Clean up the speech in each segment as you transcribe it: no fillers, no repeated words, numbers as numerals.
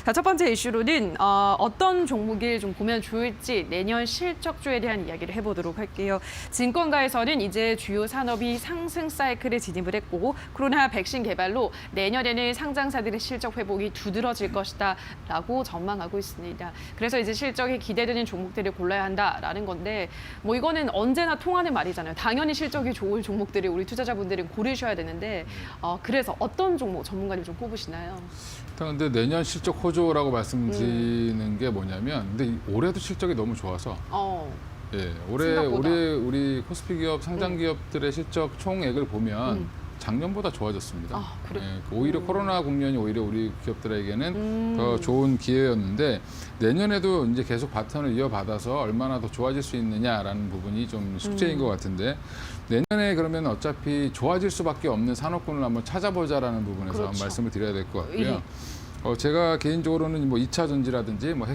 자, 첫 번째 이슈로는 어떤 종목을 좀 보면 좋을지 내년 실적주에 대한 이야기를 해보도록 할게요. 증권가에서는 이제 주요 산업이 상승 사이클에 진입을 했고 코로나 백신 개발로 내년에는 상장사들의 실적 회복이 두드러질 것이다라고 전망하고 있습니다. 그래서 이제 실적이 기대되는 종목들을 골라야 한다라는 건데 뭐 이거는 언제나 통하는 말이잖아요. 당연히 실적이 좋을 종목들을 우리 투자자분들은 고르셔야 되는데 그래서 어떤 종목 전문가님 좀 꼽으시나요? 근데 내년 실적 호조라고 말씀드리는 게 뭐냐면, 근데 올해도 실적이 너무 좋아서, 예, 올해 생각보다. 우리 코스피 기업 상장 기업들의 실적 총액을 보면 작년보다 좋아졌습니다. 그래요? 예, 오히려 코로나 국면이 오히려 우리 기업들에게는 더 좋은 기회였는데 내년에도 이제 계속 바턴을 이어받아서 얼마나 더 좋아질 수 있느냐라는 부분이 좀 숙제인 것 같은데 내년에 그러면 어차피 좋아질 수밖에 없는 산업군을 한번 찾아보자라는 부분에서 그렇죠. 한번 말씀을 드려야 될 것 같고요. 예. 제가 개인적으로는 뭐 2차 전지라든지 뭐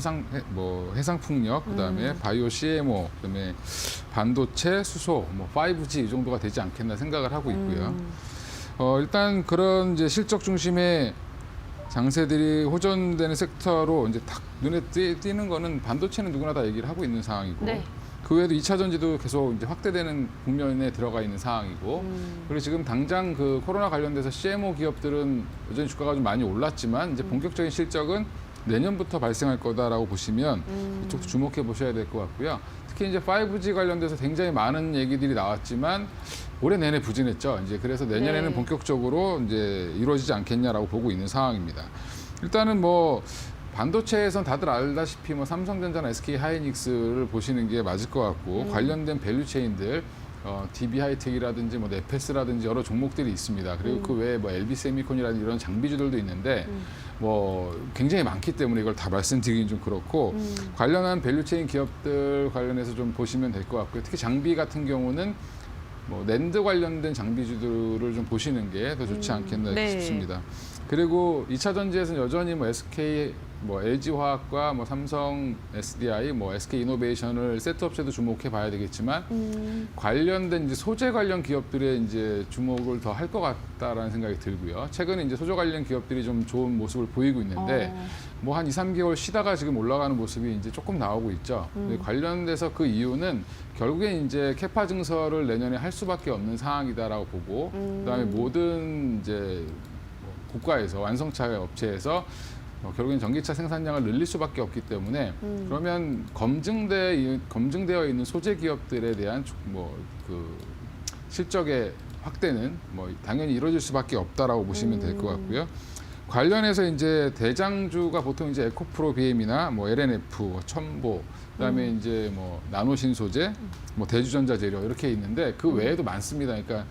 해상풍력, 그다음에 바이오 CMO, 그다음에 반도체, 수소, 뭐 5G 이 정도가 되지 않겠나 생각을 하고 있고요. 일단 그런 이제 실적 중심의 장세들이 호전되는 섹터로 이제 딱 눈에 띄는 거는 반도체는 누구나 다 얘기를 하고 있는 상황이고 네. 그 외에도 2차 전지도 계속 이제 확대되는 국면에 들어가 있는 상황이고 그리고 지금 당장 그 코로나 관련돼서 CMO 기업들은 여전히 주가가 좀 많이 올랐지만 이제 본격적인 실적은 내년부터 발생할 거다라고 보시면 이쪽도 주목해 보셔야 될 것 같고요. 특히 이제 5G 관련돼서 굉장히 많은 얘기들이 나왔지만 올해 내내 부진했죠. 이제 그래서 내년에는 네. 본격적으로 이제 이루어지지 않겠냐라고 보고 있는 상황입니다. 일단은 뭐 반도체에선 다들 알다시피 뭐 삼성전자나 SK 하이닉스를 보시는 게 맞을 것 같고 관련된 밸류체인들 DB 하이텍이라든지 뭐 네페스라든지 여러 종목들이 있습니다. 그리고 그 외에 뭐 LB 세미콘이라든지 이런 장비주들도 있는데 뭐 굉장히 많기 때문에 이걸 다 말씀드리긴 좀 그렇고 관련한 밸류체인 기업들 관련해서 좀 보시면 될 것 같고요. 특히 장비 같은 경우는 뭐 낸드 관련된 장비주들을 좀 보시는 게 더 좋지 않겠나 네. 싶습니다. 그리고 2차 전지에서는 여전히 뭐 SK, 뭐 LG화학과 뭐 삼성 SDI, 뭐 SK이노베이션을 세트업체도 주목해 봐야 되겠지만 관련된 이제 소재 관련 기업들의 이제 주목을 더 할 것 같다라는 생각이 들고요. 최근에 이제 소재 관련 기업들이 좀 좋은 모습을 보이고 있는데 뭐 한 2, 3개월 쉬다가 지금 올라가는 모습이 이제 조금 나오고 있죠. 근데 관련돼서 그 이유는 결국엔 이제 캐파 증설을 내년에 할 수밖에 없는 상황이다라고 보고 그다음에 모든 이제 국가에서 완성차 업체에서 결국엔 전기차 생산량을 늘릴 수밖에 없기 때문에 그러면 검증되어 있는 소재 기업들에 대한 뭐 그 실적의 확대는 뭐 당연히 이루어질 수밖에 없다라고 보시면 될 것 같고요. 관련해서 이제 대장주가 보통 이제 에코프로 BM이나 뭐 LNF, 첨보, 그다음에 이제 뭐 나노신소재, 뭐 대주전자 재료 이렇게 있는데 그 외에도 많습니다. 그러니까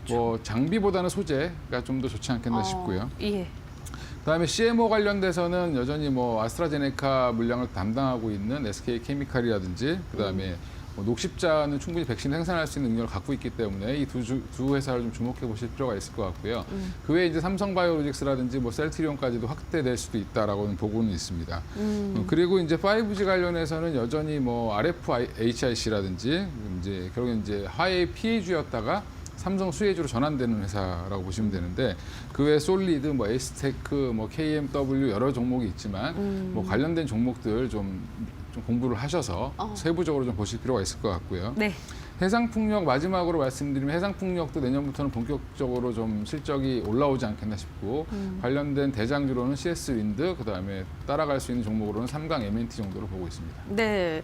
뭐 장비보다는 소재가 좀 더 좋지 않겠나 싶고요. 예. 그다음에 CMO 관련돼서는 여전히 뭐 아스트라제네카 물량을 담당하고 있는 SK 케미칼이라든지 그다음에 뭐 녹십자는 충분히 백신을 생산할 수 있는 능력을 갖고 있기 때문에 이 두 회사를 좀 주목해 보실 필요가 있을 것 같고요. 그 외에 이제 삼성바이오로직스라든지 뭐 셀트리온까지도 확대될 수도 있다라고는 보고는 있습니다. 그리고 이제 5G 관련해서는 여전히 뭐 RFHIC라든지 이제 결국엔 이제 화웨이 피해주였다가 삼성 수혜주로 전환되는 회사라고 보시면 되는데 그 외에 솔리드, 뭐 에이스테크, 뭐 KMW 여러 종목이 있지만 뭐 관련된 종목들 좀 공부를 하셔서 세부적으로 좀 보실 필요가 있을 것 같고요. 네. 해상풍력 마지막으로 말씀드리면 해상풍력도 내년부터는 본격적으로 좀 실적이 올라오지 않겠나 싶고 관련된 대장주로는 CS 윈드, 그다음에 따라갈 수 있는 종목으로는 삼강 M&T 정도로 보고 있습니다. 네,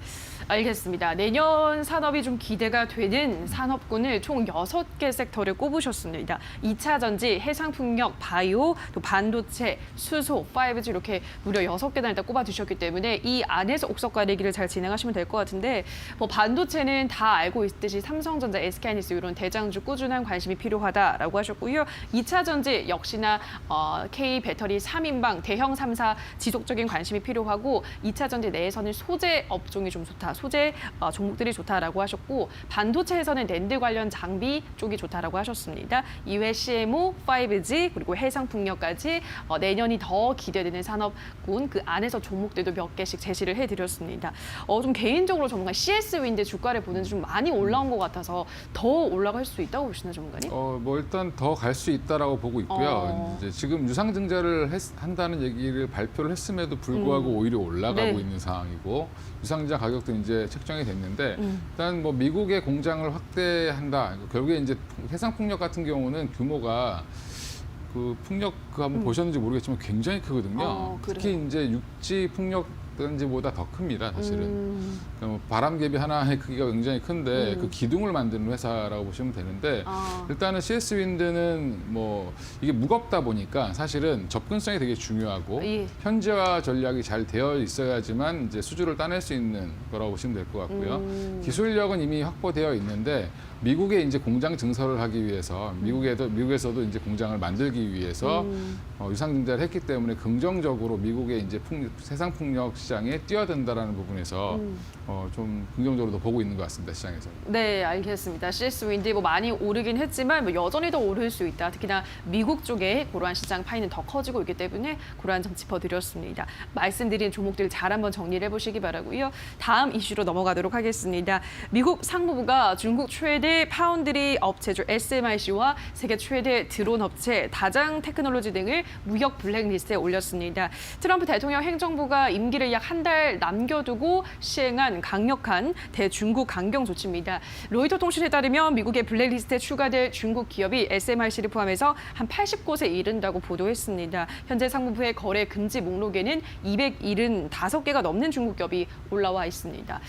알겠습니다. 내년 산업이 좀 기대가 되는 산업군을 총 6개 섹터를 꼽으셨습니다. 2차 전지, 해상풍력, 바이오, 또 반도체, 수소, 5G 이렇게 무려 6개나 일단 꼽아주셨기 때문에 이 안에서 옥석 가리기를 잘 진행하시면 될 것 같은데 뭐 반도체는 다 알고 있듯이 삼성전자, SK하이닉스 이런 대장주 꾸준한 관심이 필요하다라고 하셨고요. 2차 전지 역시나 K 배터리 3인방, 대형 3사 지속적인 관심이 필요하고 2차 전지 내에서는 소재 업종이 좀 좋다, 소재 종목들이 좋다라고 하셨고 반도체에서는 낸드 관련 장비 쪽이 좋다라고 하셨습니다. 이외 CMO, 5G 그리고 해상풍력까지 내년이 더 기대되는 산업군 그 안에서 종목들도 몇 개씩 제시를 해드렸습니다. 좀 개인적으로 전문가 CS 윈드 주가를 보는데 좀 많이 올라 올라온 것 같아서 더 올라갈 수 있다고 보시나요, 전문가님? 뭐 일단 더 갈 수 있다라고 보고 있고요. 이제 지금 유상증자를 한다는 얘기를 발표를 했음에도 불구하고 오히려 올라가고 네. 있는 상황이고 유상증자 가격도 이제 책정이 됐는데 일단 뭐 미국의 공장을 확대한다. 결국에 이제 해상풍력 같은 경우는 규모가 그 풍력 그 한번 보셨는지 모르겠지만 굉장히 크거든요. 그래요? 특히 이제 육지 풍력 든지보다 더 큽니다, 사실은. 그러니까 뭐 바람개비 하나의 크기가 굉장히 큰데 그 기둥을 만드는 회사라고 보시면 되는데 일단은 CS 윈드는 뭐 이게 무겁다 보니까 사실은 접근성이 되게 중요하고 예. 현지화 전략이 잘 되어 있어야지만 이제 수주를 따낼 수 있는 거라고 보시면 될 것 같고요. 기술력은 이미 확보되어 있는데 미국에 이제 공장 증설을 하기 위해서 미국에서도 이제 공장을 만들기 위해서 유상증자를 했기 때문에 긍정적으로 미국의 이제 세상 풍력 시장에 뛰어든다라는 부분에서 좀 긍정적으로 보고 있는 것 같습니다, 시장에서. 네, 알겠습니다. CS 윈드 뭐 많이 오르긴 했지만 뭐 여전히 더 오를 수 있다. 특히나 미국 쪽에 그러한 시장 파이는 더 커지고 있기 때문에 그러한 점 짚어드렸습니다. 말씀드린 종목들 잘 한번 정리를 해보시기 바라고요. 다음 이슈로 넘어가도록 하겠습니다. 미국 상무부가 중국 최대 파운드리 업체죠 SMIC와 세계 최대 드론 업체 다장 테크놀로지 등을 무역 블랙리스트에 올렸습니다. 트럼프 대통령 행정부가 임기를 약 한 달 남겨두고 시행한 강력한 대중국 강경 조치입니다. 로이터 통신에 따르면 미국의 블랙리스트에 추가될 중국 기업이 SMIC를 포함해서 한 80곳에 이른다고 보도했습니다. 현재 상무부의 거래 금지 목록에는 275개가 넘는 중국 기업이 올라와 있습니다.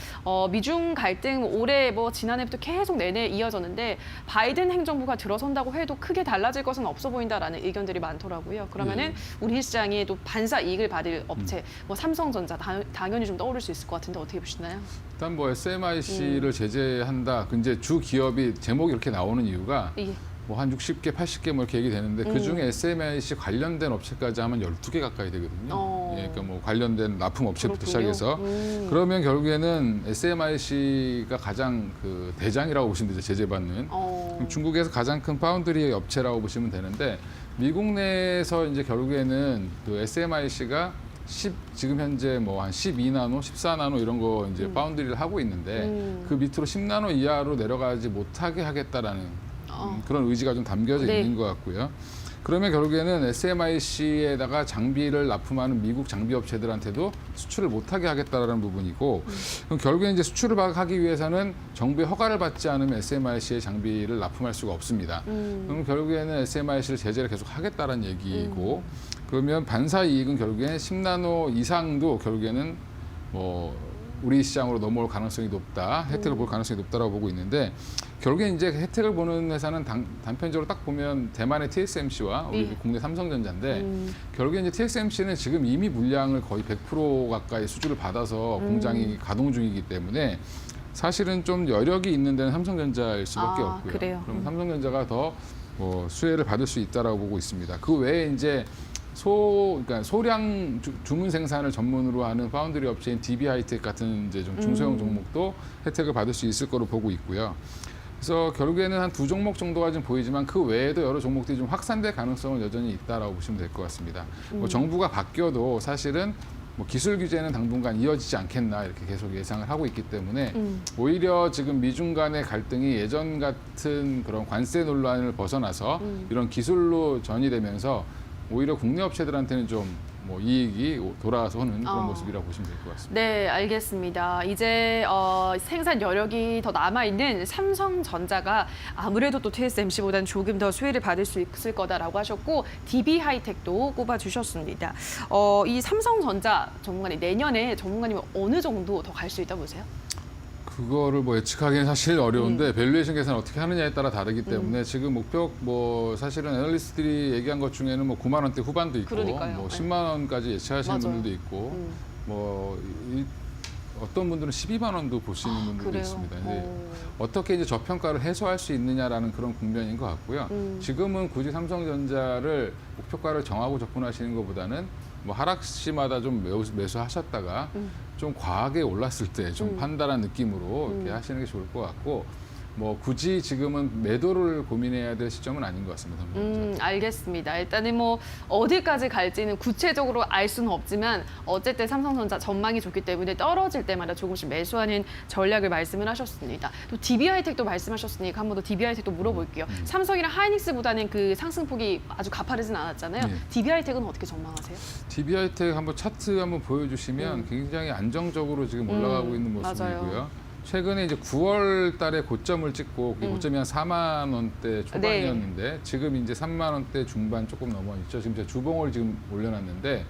미중 갈등 올해 지난해부터 계속 내내 이어졌는데 바이든 행정부가 들어선다고 해도 크게 달라질 것은 없어 보인다라는 의견들이 많더라고요. 그러면은 우리 시장이 또 반사 이익을 받을 업체, 삼성전자 당연히 좀 떠오를 수 있을 것 같은데 어떻게 보시나요? 일단 뭐 SMIC를 제재한다. 이제 주 기업이 제목이 이렇게 나오는 이유가 예. 뭐 한 60개, 80개 뭐 이렇게 얘기 되는데 그 중에 SMIC 관련된 업체까지 하면 12개 가까이 되거든요. 예, 그러니까 뭐 관련된 납품 업체부터 그렇군요. 시작해서 그러면 결국에는 SMIC가 가장 그 대장이라고 보시면 되죠. 제재받는. 그럼 중국에서 가장 큰 파운드리 업체라고 보시면 되는데 미국 내에서 이제 결국에는 그 SMIC가 지금 현재 뭐 한 12나노, 14나노 이런 거 이제 파운드리를 하고 있는데 그 밑으로 10나노 이하로 내려가지 못하게 하겠다라는 그런 의지가 좀 담겨져 네. 있는 것 같고요. 그러면 결국에는 SMIC에다가 장비를 납품하는 미국 장비 업체들한테도 수출을 못하게 하겠다라는 부분이고, 그럼 결국에 이제 수출을 하기 위해서는 정부의 허가를 받지 않으면 SMIC의 장비를 납품할 수가 없습니다. 그럼 결국에는 SMIC를 제재를 계속 하겠다라는 얘기고, 그러면 반사 이익은 결국엔 10나노 이상도 결국에는 우리 시장으로 넘어올 가능성이 높다, 혜택을 볼 가능성이 높다라고 보고 있는데 결국에 이제 혜택을 보는 회사는 단편적으로 딱 보면 대만의 TSMC와 우리 국내 삼성전자인데 결국에 이제 TSMC는 지금 이미 물량을 거의 100% 가까이 수주를 받아서 공장이 가동 중이기 때문에 사실은 좀 여력이 있는 데는 삼성전자일 수밖에 없고요. 그래요. 그럼 삼성전자가 더 수혜를 받을 수 있다라고 보고 있습니다. 그 외에 이제 그러니까 소량 주문 생산을 전문으로 하는 파운드리 업체인 DB 하이텍 같은 이제 좀 중소형 종목도 혜택을 받을 수 있을 거로 보고 있고요. 그래서 결국에는 한 2종목 정도가 좀 보이지만 그 외에도 여러 종목들이 좀 확산될 가능성은 여전히 있다라고 보시면 될 것 같습니다. 정부가 바뀌어도 사실은 기술 규제는 당분간 이어지지 않겠나 이렇게 계속 예상을 하고 있기 때문에 오히려 지금 미중 간의 갈등이 예전 같은 그런 관세 논란을 벗어나서 이런 기술로 전이되면서 오히려 국내 업체들한테는 좀 이익이 돌아와서 오는 그런 모습이라고 보시면 될 것 같습니다. 네, 알겠습니다. 이제 생산 여력이 더 남아있는 삼성전자가 아무래도 또 TSMC보다는 조금 더 수혜를 받을 수 있을 거다라고 하셨고 DB 하이텍도 꼽아주셨습니다. 이 삼성전자 전문가님, 내년에 전문가님은 어느 정도 더 갈 수 있다고 보세요? 그거를 예측하기는 사실 어려운데 밸류에이션 계산 어떻게 하느냐에 따라 다르기 때문에 지금 목표 사실은 애널리스트들이 얘기한 것 중에는 9만 원대 후반도 있고 그러니까요. 10만 원까지 예측하시는 맞아요. 분들도 있고 어떤 분들은 12만 원도 보시는 분들도 그래요? 있습니다. 어떻게 이제 저평가를 해소할 수 있느냐라는 그런 국면인 것 같고요. 지금은 굳이 삼성전자를 목표가를 정하고 접근하시는 것보다는 하락시마다 좀 매수하셨다가 좀 과하게 올랐을 때 좀 판단한 느낌으로 이렇게 하시는 게 좋을 것 같고 뭐 굳이 지금은 매도를 고민해야 될 시점은 아닌 것 같습니다. 알겠습니다. 일단은 뭐 어디까지 갈지는 구체적으로 알 수는 없지만 어쨌든 삼성전자 전망이 좋기 때문에 떨어질 때마다 조금씩 매수하는 전략을 말씀을 하셨습니다. 또 DB하이텍도 말씀하셨으니까 한 번 더 DB하이텍도 물어볼게요. 삼성이랑 하이닉스보다는 그 상승폭이 아주 가파르진 않았잖아요. 네. DB하이텍은 어떻게 전망하세요? DB하이텍 한번 차트 한번 보여주시면 굉장히 안정적으로 지금 올라가고 있는 모습이고요. 맞아요. 최근에 이제 9월 달에 고점을 찍고 그 고점이 한 4만 원대 초반이었는데 지금 이제 3만 원대 중반 조금 넘어 있죠. 지금 제가 주봉을 지금 올려놨는데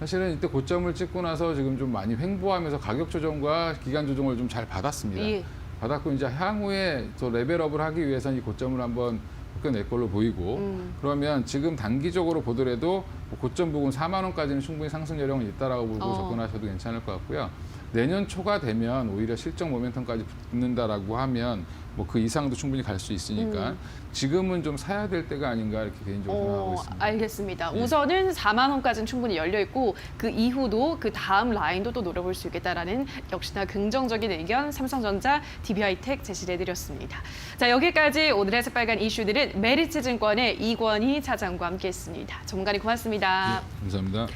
사실은 이때 고점을 찍고 나서 지금 좀 많이 횡보하면서 가격 조정과 기간 조정을 좀 잘 받았습니다. 예. 받았고 이제 향후에 더 레벨업을 하기 위해서는 이 고점을 한번 낼 걸로 보이고 그러면 지금 단기적으로 보더라도 고점 부근 4만 원까지는 충분히 상승 여력은 있다라고 보고 접근하셔도 괜찮을 것 같고요. 내년 초가 되면 오히려 실적 모멘텀까지 붙는다라고 하면 뭐 그 이상도 충분히 갈 수 있으니까 지금은 좀 사야 될 때가 아닌가 이렇게 개인적으로 생각하고 있습니다. 알겠습니다. 예. 우선은 4만 원까지는 충분히 열려 있고 그 이후도 그 다음 라인도 또 노려볼 수 있겠다라는 역시나 긍정적인 의견 삼성전자, DB하이텍 제시를 해드렸습니다. 자, 여기까지 오늘의 새빨간 이슈들은 메리츠증권의 이권희 차장과 함께했습니다. 전문가님 고맙습니다. 감사합니다.